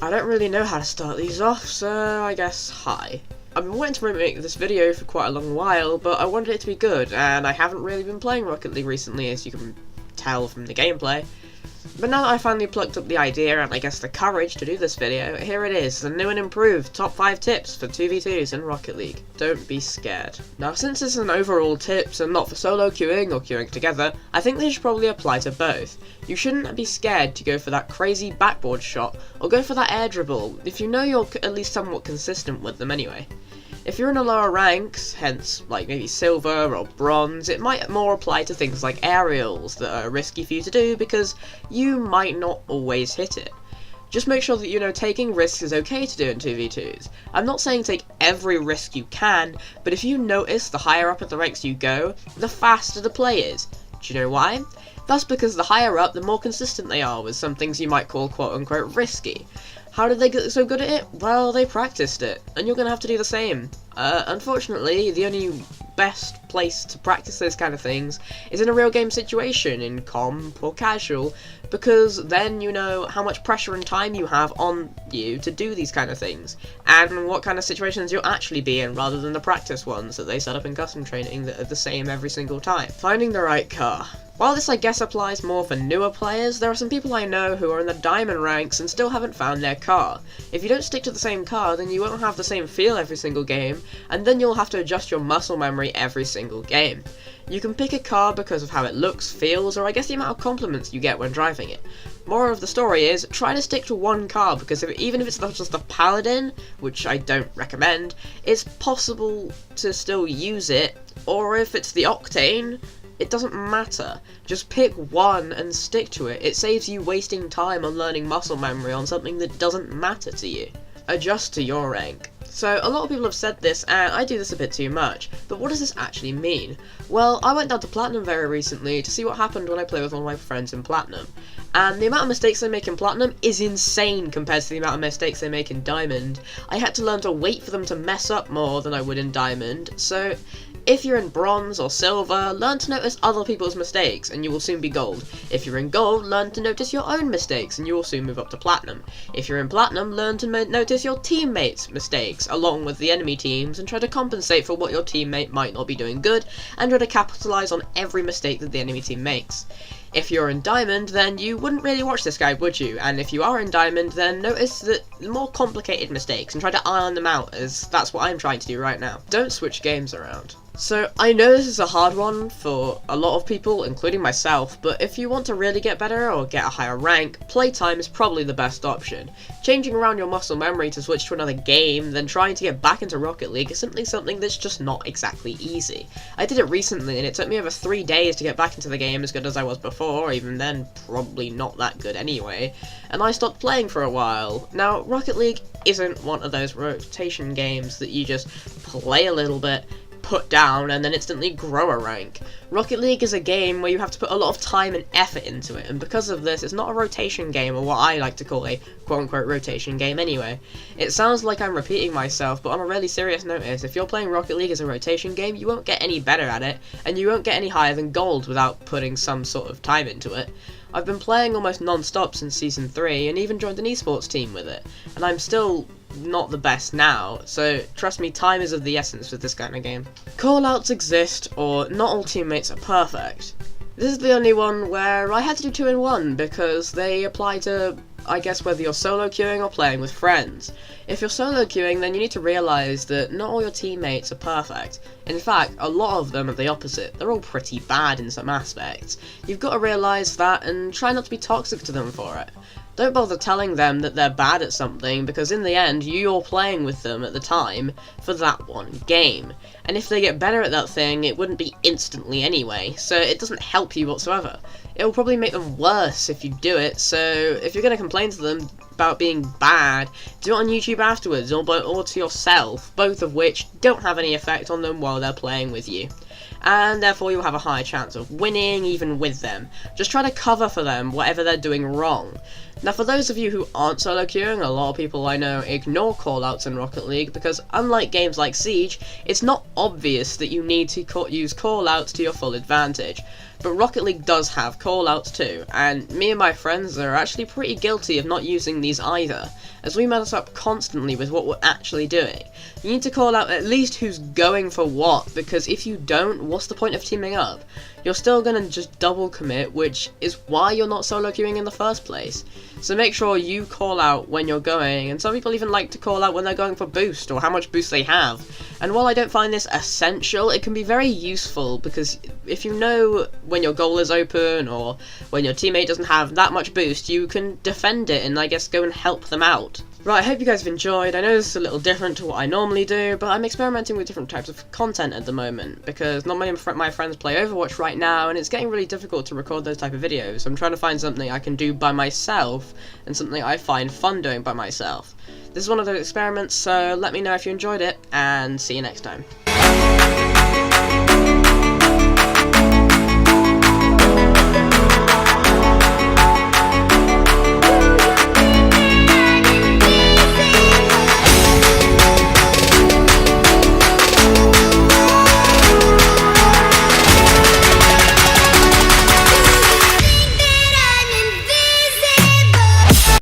I don't really know how to start these off, so I guess hi. I've been wanting to make this video for quite a long while, but I wanted it to be good, and I haven't really been playing Rocket League recently, as you can tell from the gameplay. But now that I finally plucked up the idea and I guess the courage to do this video, here it is, the new and improved top 5 tips for 2v2s in Rocket League. Don't be scared. Now, since this is an overall tips and not for solo queuing or queuing together, I think they should probably apply to both. You shouldn't be scared to go for that crazy backboard shot or go for that air dribble if you know you're at least somewhat consistent with them anyway. If you're in the lower ranks, hence like maybe silver or bronze, it might more apply to things like aerials that are risky for you to do because you might not always hit it. Just make sure that you know taking risks is okay to do in 2v2s. I'm not saying take every risk you can, but if you notice the higher up in the ranks you go, the faster the play is. Do you know why? That's because the higher up, the more consistent they are with some things you might call quote-unquote risky. How did they get so good at it? Well, they practiced it, and you're going to have to do the same. Unfortunately, the only best place to practice those kind of things is in a real game situation, in comp or casual, because then you know how much pressure and time you have on you to do these kind of things, and what kind of situations you'll actually be in, rather than the practice ones that they set up in custom training that are the same every single time. Finding the right car. While this I guess applies more for newer players, there are some people I know who are in the diamond ranks and still haven't found their car. If you don't stick to the same car, then you won't have the same feel every single game, and then you'll have to adjust your muscle memory every single game. You can pick a car because of how it looks, feels, or I guess the amount of compliments you get when driving it. Moral of the story is, try to stick to one car, because even if it's not just the Paladin, which I don't recommend, it's possible to still use it, or if it's the Octane, it doesn't matter. Just pick one and stick to it. It saves you wasting time on learning muscle memory on something that doesn't matter to you. Adjust to your rank. So, a lot of people have said this, and I do this a bit too much, but what does this actually mean? Well, I went down to Platinum very recently to see what happened when I play with one of my friends in Platinum, and the amount of mistakes they make in Platinum is insane compared to the amount of mistakes they make in Diamond. I had to learn to wait for them to mess up more than I would in Diamond, so if you're in bronze or silver, learn to notice other people's mistakes and you will soon be gold. If you're in gold, learn to notice your own mistakes and you will soon move up to platinum. If you're in platinum, learn to notice your teammates' mistakes along with the enemy teams and try to compensate for what your teammate might not be doing good and try to capitalize on every mistake that the enemy team makes. If you're in Diamond, then you wouldn't really watch this guide, would you? And if you are in Diamond, then notice the more complicated mistakes and try to iron them out, as that's what I'm trying to do right now. Don't switch games around. So, I know this is a hard one for a lot of people, including myself, but if you want to really get better or get a higher rank, playtime is probably the best option. Changing around your muscle memory to switch to another game, then trying to get back into Rocket League is simply something that's just not exactly easy. I did it recently and it took me over 3 days to get back into the game as good as I was before, even then probably not that good anyway, and I stopped playing for a while. Now, Rocket League isn't one of those rotation games that you just play a little bit, put down, and then instantly grow a rank. Rocket League is a game where you have to put a lot of time and effort into it, and because of this, it's not a rotation game, or what I like to call a quote-unquote rotation game anyway. It sounds like I'm repeating myself, but on a really serious notice, if you're playing Rocket League as a rotation game, you won't get any better at it, and you won't get any higher than gold without putting some sort of time into it. I've been playing almost non-stop since Season 3, and even joined an esports team with it, and I'm still not the best now, so trust me, time is of the essence with this kind of game. Callouts exist, or not all teammates are perfect. This is the only one where I had to do 2 in 1, because they apply to, I guess, whether you're solo queuing or playing with friends. If you're solo queuing, then you need to realise that not all your teammates are perfect. In fact, a lot of them are the opposite. They're all pretty bad in some aspects. You've got to realise that and try not to be toxic to them for it. Don't bother telling them that they're bad at something, because in the end, you're playing with them at the time for that one game. And if they get better at that thing, it wouldn't be instantly anyway, so it doesn't help you whatsoever. It will probably make them worse if you do it, so if you're going to complain to them about being bad, do it on YouTube afterwards, or to yourself, both of which don't have any effect on them while they're playing with you. And therefore you'll have a higher chance of winning even with them. Just try to cover for them whatever they're doing wrong. Now, for those of you who aren't solo queuing, a lot of people I know ignore callouts in Rocket League because unlike games like Siege, it's not obvious that you need to use callouts to your full advantage. But Rocket League does have callouts too, and me and my friends are actually pretty guilty of not using these either, as we mess up constantly with what we're actually doing. You need to call out at least who's going for what, because if you don't, what's the point of teaming up? You're still gonna just double commit, which is why you're not solo queuing in the first place. So make sure you call out when you're going, and some people even like to call out when they're going for boost, or how much boost they have. And while I don't find this essential, it can be very useful, because if you know when your goal is open, or when your teammate doesn't have that much boost, you can defend it and I guess go and help them out. Right, I hope you guys have enjoyed. I know this is a little different to what I normally do, but I'm experimenting with different types of content at the moment, because not many of my friends play Overwatch right now, and it's getting really difficult to record those type of videos. So I'm trying to find something I can do by myself, and something I find fun doing by myself. This is one of those experiments, so let me know if you enjoyed it, and see you next time.